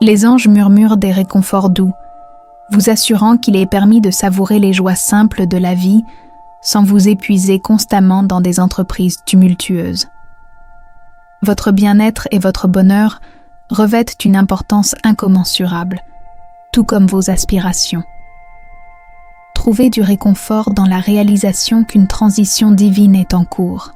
Les anges murmurent des réconforts doux, vous assurant qu'il est permis de savourer les joies simples de la vie sans vous épuiser constamment dans des entreprises tumultueuses. Votre bien-être et votre bonheur revêtent une importance incommensurable, tout comme vos aspirations. Trouvez du réconfort dans la réalisation qu'une transition divine est en cours.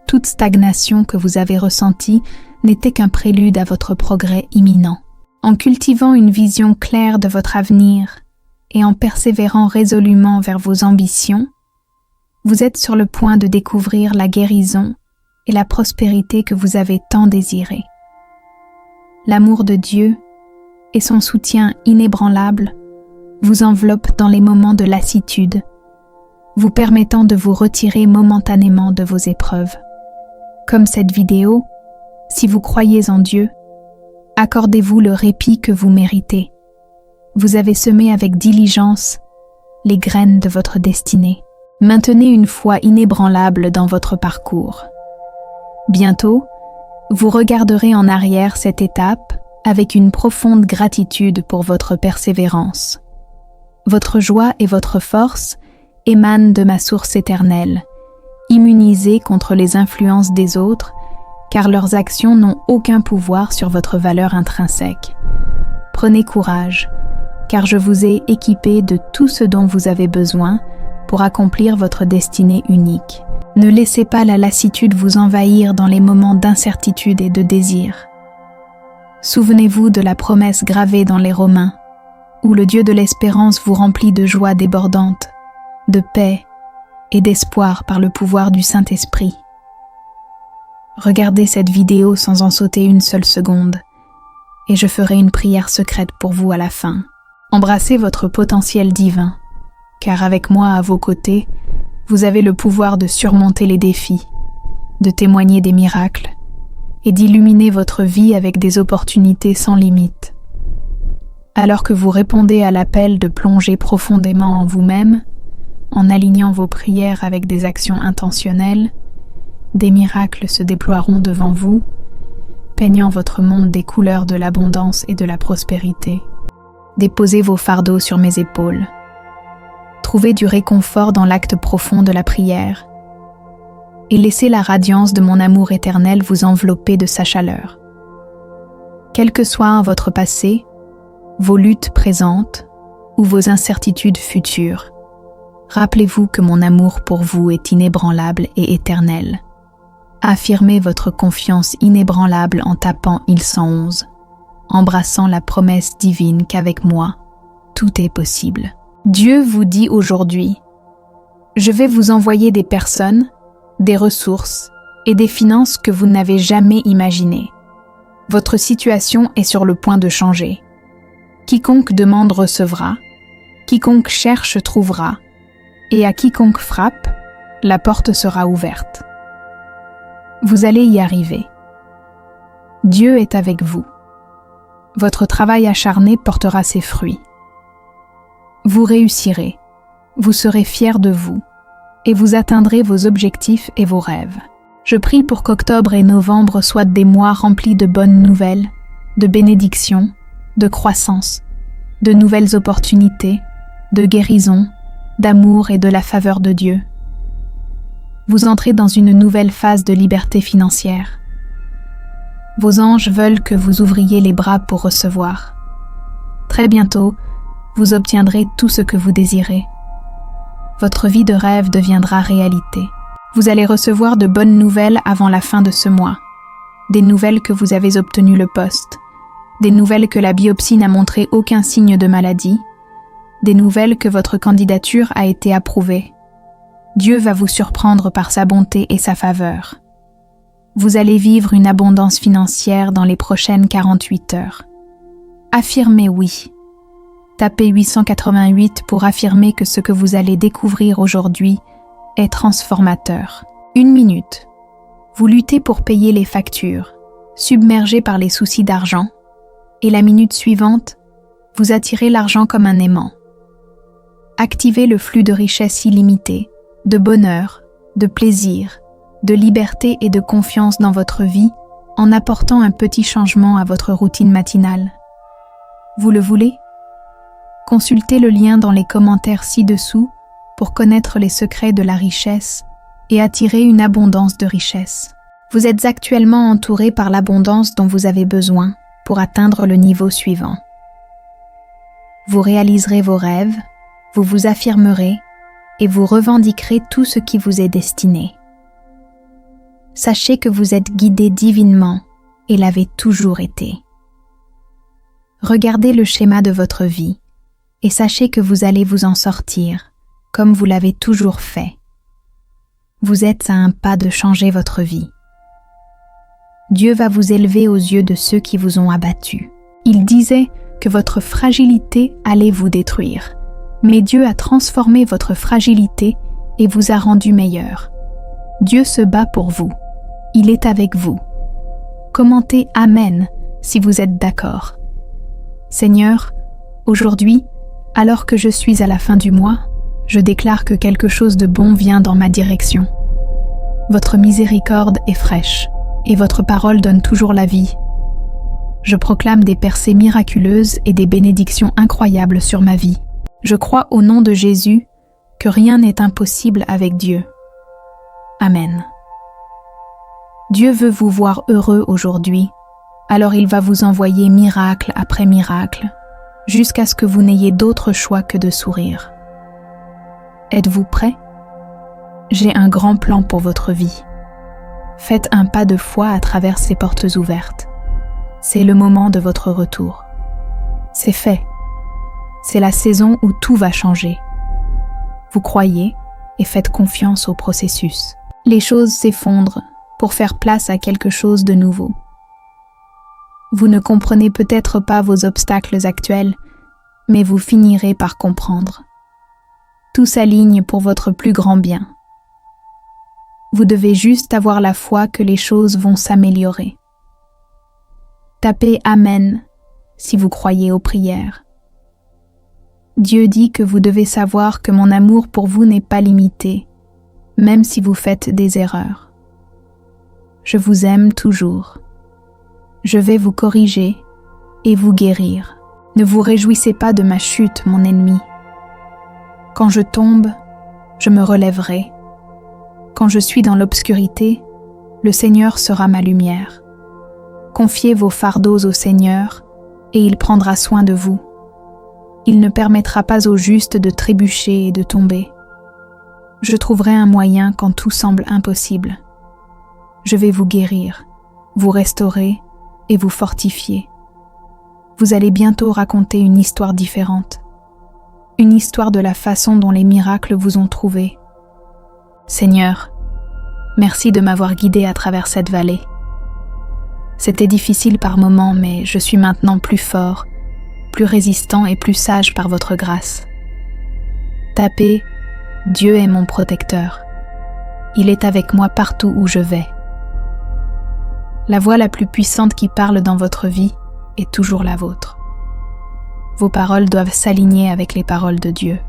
Toute stagnation que vous avez ressentie n'était qu'un prélude à votre progrès imminent. En cultivant une vision claire de votre avenir et en persévérant résolument vers vos ambitions, vous êtes sur le point de découvrir la guérison et la prospérité que vous avez tant désirées. L'amour de Dieu et son soutien inébranlable vous enveloppent dans les moments de lassitude, vous permettant de vous retirer momentanément de vos épreuves. Comme cette vidéo, si vous croyez en Dieu, accordez-vous le répit que vous méritez. Vous avez semé avec diligence les graines de votre destinée. Maintenez une foi inébranlable dans votre parcours. Bientôt, vous regarderez en arrière cette étape avec une profonde gratitude pour votre persévérance. Votre joie et votre force émanent de ma source éternelle, immunisée contre les influences des autres, car leurs actions n'ont aucun pouvoir sur votre valeur intrinsèque. Prenez courage, car je vous ai équipé de tout ce dont vous avez besoin pour accomplir votre destinée unique. Ne laissez pas la lassitude vous envahir dans les moments d'incertitude et de désir. Souvenez-vous de la promesse gravée dans les Romains, où le Dieu de l'espérance vous remplit de joie débordante, de paix et d'espoir par le pouvoir du Saint-Esprit. Regardez cette vidéo sans en sauter une seule seconde, et je ferai une prière secrète pour vous à la fin. Embrassez votre potentiel divin, car avec moi à vos côtés, vous avez le pouvoir de surmonter les défis, de témoigner des miracles et d'illuminer votre vie avec des opportunités sans limite. Alors que vous répondez à l'appel de plonger profondément en vous-même, en alignant vos prières avec des actions intentionnelles, des miracles se déploieront devant vous, peignant votre monde des couleurs de l'abondance et de la prospérité. Déposez vos fardeaux sur mes épaules. Trouvez du réconfort dans l'acte profond de la prière et laissez la radiance de mon amour éternel vous envelopper de sa chaleur. Quel que soit votre passé, vos luttes présentes ou vos incertitudes futures, rappelez-vous que mon amour pour vous est inébranlable et éternel. Affirmez votre confiance inébranlable en tapant il 111, embrassant la promesse divine qu'avec moi, tout est possible. Dieu vous dit aujourd'hui, je vais vous envoyer des personnes, des ressources et des finances que vous n'avez jamais imaginées. Votre situation est sur le point de changer. Quiconque demande recevra, quiconque cherche trouvera, et à quiconque frappe, la porte sera ouverte. Vous allez y arriver. Dieu est avec vous. Votre travail acharné portera ses fruits. Vous réussirez, vous serez fiers de vous, et vous atteindrez vos objectifs et vos rêves. Je prie pour qu'octobre et novembre soient des mois remplis de bonnes nouvelles, de bénédictions, de croissance, de nouvelles opportunités, de guérison, d'amour et de la faveur de Dieu. Vous entrez dans une nouvelle phase de liberté financière. Vos anges veulent que vous ouvriez les bras pour recevoir. Très bientôt, vous obtiendrez tout ce que vous désirez. Votre vie de rêve deviendra réalité. Vous allez recevoir de bonnes nouvelles avant la fin de ce mois. Des nouvelles que vous avez obtenu le poste. Des nouvelles que la biopsie n'a montré aucun signe de maladie. Des nouvelles que votre candidature a été approuvée. Dieu va vous surprendre par sa bonté et sa faveur. Vous allez vivre une abondance financière dans les prochaines 48 heures. Affirmez oui. Tapez 888 pour affirmer que ce que vous allez découvrir aujourd'hui est transformateur. 1 minute. Vous luttez pour payer les factures, submergé par les soucis d'argent, et la minute suivante, vous attirez l'argent comme un aimant. Activez le flux de richesse illimitée, de bonheur, de plaisir, de liberté et de confiance dans votre vie en apportant un petit changement à votre routine matinale. Vous le voulez? Consultez le lien dans les commentaires ci-dessous pour connaître les secrets de la richesse et attirer une abondance de richesse. Vous êtes actuellement entouré par l'abondance dont vous avez besoin pour atteindre le niveau suivant. Vous réaliserez vos rêves, vous vous affirmerez et vous revendiquerez tout ce qui vous est destiné. Sachez que vous êtes guidé divinement et l'avez toujours été. Regardez le schéma de votre vie et sachez que vous allez vous en sortir comme vous l'avez toujours fait. Vous êtes à un pas de changer votre vie. Dieu va vous élever aux yeux de ceux qui vous ont abattu. Il disait que votre fragilité allait vous détruire, mais Dieu a transformé votre fragilité et vous a rendu meilleur. Dieu se bat pour vous. Il est avec vous. Commentez « Amen » si vous êtes d'accord. Seigneur, aujourd'hui, alors que je suis à la fin du mois, je déclare que quelque chose de bon vient dans ma direction. Votre miséricorde est fraîche, et votre parole donne toujours la vie. Je proclame des percées miraculeuses et des bénédictions incroyables sur ma vie. Je crois au nom de Jésus que rien n'est impossible avec Dieu. Amen. Dieu veut vous voir heureux aujourd'hui, alors il va vous envoyer miracle après miracle, jusqu'à ce que vous n'ayez d'autre choix que de sourire. Êtes-vous prêt? J'ai un grand plan pour votre vie. Faites un pas de foi à travers ces portes ouvertes. C'est le moment de votre retour. C'est fait. C'est la saison où tout va changer. Vous croyez et faites confiance au processus. Les choses s'effondrent pour faire place à quelque chose de nouveau. Vous ne comprenez peut-être pas vos obstacles actuels, mais vous finirez par comprendre. Tout s'aligne pour votre plus grand bien. Vous devez juste avoir la foi que les choses vont s'améliorer. Tapez « Amen » si vous croyez aux prières. Dieu dit que vous devez savoir que mon amour pour vous n'est pas limité, même si vous faites des erreurs. Je vous aime toujours. Je vais vous corriger et vous guérir. Ne vous réjouissez pas de ma chute, mon ennemi. Quand je tombe, je me relèverai. Quand je suis dans l'obscurité, le Seigneur sera ma lumière. Confiez vos fardeaux au Seigneur et il prendra soin de vous. Il ne permettra pas aux justes de trébucher et de tomber. Je trouverai un moyen quand tout semble impossible. Je vais vous guérir, vous restaurer et vous fortifier. Vous allez bientôt raconter une histoire différente. Une histoire de la façon dont les miracles vous ont trouvé. Seigneur, merci de m'avoir guidé à travers cette vallée. C'était difficile par moments, mais je suis maintenant plus fort, plus résistant et plus sage par votre grâce. Tapez « Dieu est mon protecteur. Il est avec moi partout où je vais. » La voix la plus puissante qui parle dans votre vie est toujours la vôtre. Vos paroles doivent s'aligner avec les paroles de Dieu.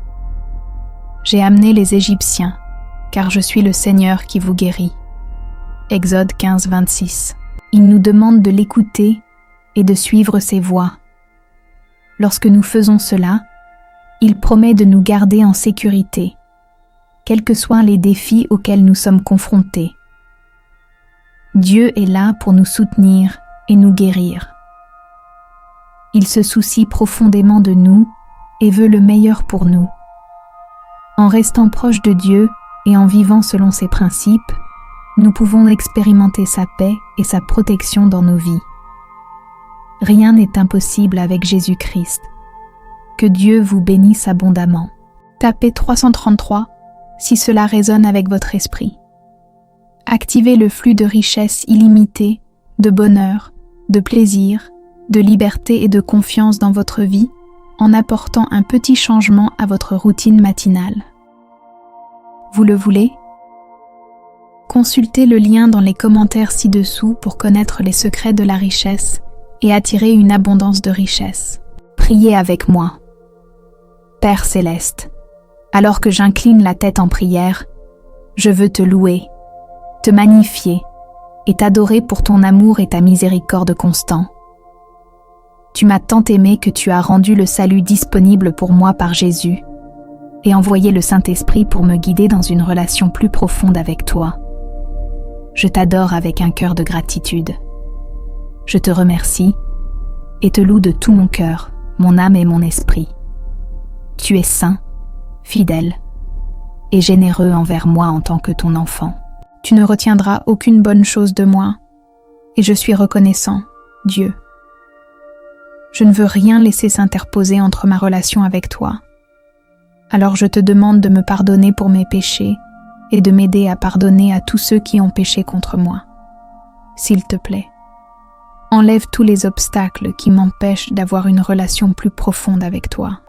J'ai amené les Égyptiens, car je suis le Seigneur qui vous guérit. Exode 15, 26. Il nous demande de l'écouter et de suivre ses voies. Lorsque nous faisons cela, il promet de nous garder en sécurité, quels que soient les défis auxquels nous sommes confrontés. Dieu est là pour nous soutenir et nous guérir. Il se soucie profondément de nous et veut le meilleur pour nous. En restant proche de Dieu et en vivant selon ses principes, nous pouvons expérimenter sa paix et sa protection dans nos vies. Rien n'est impossible avec Jésus-Christ. Que Dieu vous bénisse abondamment. Tapez 333 si cela résonne avec votre esprit. Activez le flux de richesse illimitée, de bonheur, de plaisir, de liberté et de confiance dans votre vie en apportant un petit changement à votre routine matinale. Vous le voulez? Consultez le lien dans les commentaires ci-dessous pour connaître les secrets de la richesse et attirer une abondance de richesse. Priez avec moi. Père céleste, alors que j'incline la tête en prière, je veux te louer, te magnifier et t'adorer pour ton amour et ta miséricorde constant. Tu m'as tant aimé que tu as rendu le salut disponible pour moi par Jésus et envoyé le Saint-Esprit pour me guider dans une relation plus profonde avec toi. Je t'adore avec un cœur de gratitude. Je te remercie et te loue de tout mon cœur, mon âme et mon esprit. Tu es saint, fidèle et généreux envers moi en tant que ton enfant. Tu ne retiendras aucune bonne chose de moi et je suis reconnaissant, Dieu. Je ne veux rien laisser s'interposer entre ma relation avec toi. Alors je te demande de me pardonner pour mes péchés et de m'aider à pardonner à tous ceux qui ont péché contre moi. S'il te plaît, enlève tous les obstacles qui m'empêchent d'avoir une relation plus profonde avec toi.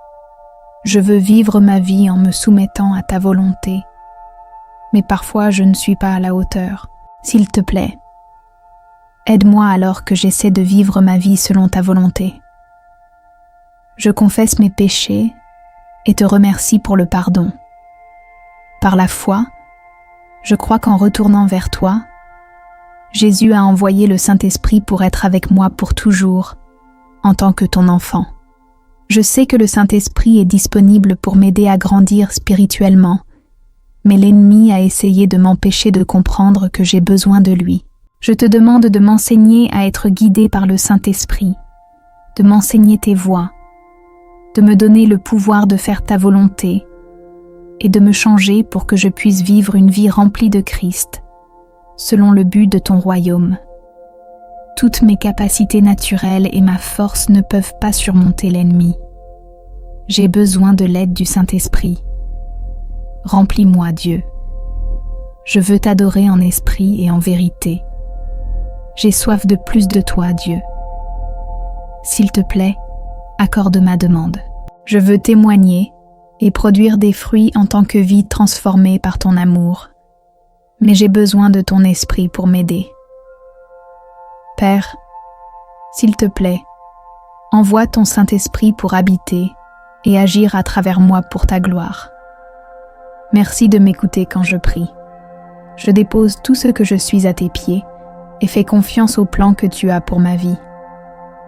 Je veux vivre ma vie en me soumettant à ta volonté, mais parfois je ne suis pas à la hauteur. S'il te plaît, aide-moi alors que j'essaie de vivre ma vie selon ta volonté. Je confesse mes péchés et te remercie pour le pardon. Par la foi, je crois qu'en retournant vers toi, Jésus a envoyé le Saint-Esprit pour être avec moi pour toujours, en tant que ton enfant. Je sais que le Saint-Esprit est disponible pour m'aider à grandir spirituellement, mais l'ennemi a essayé de m'empêcher de comprendre que j'ai besoin de lui. Je te demande de m'enseigner à être guidé par le Saint-Esprit, de m'enseigner tes voies, de me donner le pouvoir de faire ta volonté et de me changer pour que je puisse vivre une vie remplie de Christ, selon le but de ton royaume. Toutes mes capacités naturelles et ma force ne peuvent pas surmonter l'ennemi. J'ai besoin de l'aide du Saint-Esprit. Remplis-moi, Dieu. Je veux t'adorer en esprit et en vérité. J'ai soif de plus de toi, Dieu. S'il te plaît, accorde ma demande. Je veux témoigner et produire des fruits en tant que vie transformée par ton amour. Mais j'ai besoin de ton esprit pour m'aider. Père, s'il te plaît, envoie ton Saint-Esprit pour habiter et agir à travers moi pour ta gloire. Merci de m'écouter quand je prie. Je dépose tout ce que je suis à tes pieds et fais confiance au plan que tu as pour ma vie.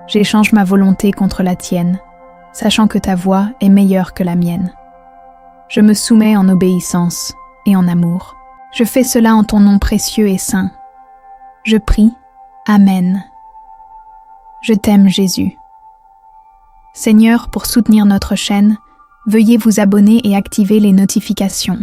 J'échange ma volonté contre la tienne, sachant que ta voix est meilleure que la mienne. Je me soumets en obéissance et en amour. Je fais cela en ton nom précieux et saint. Je prie. Amen. Je t'aime, Jésus. Seigneur, pour soutenir notre chaîne, veuillez vous abonner et activer les notifications.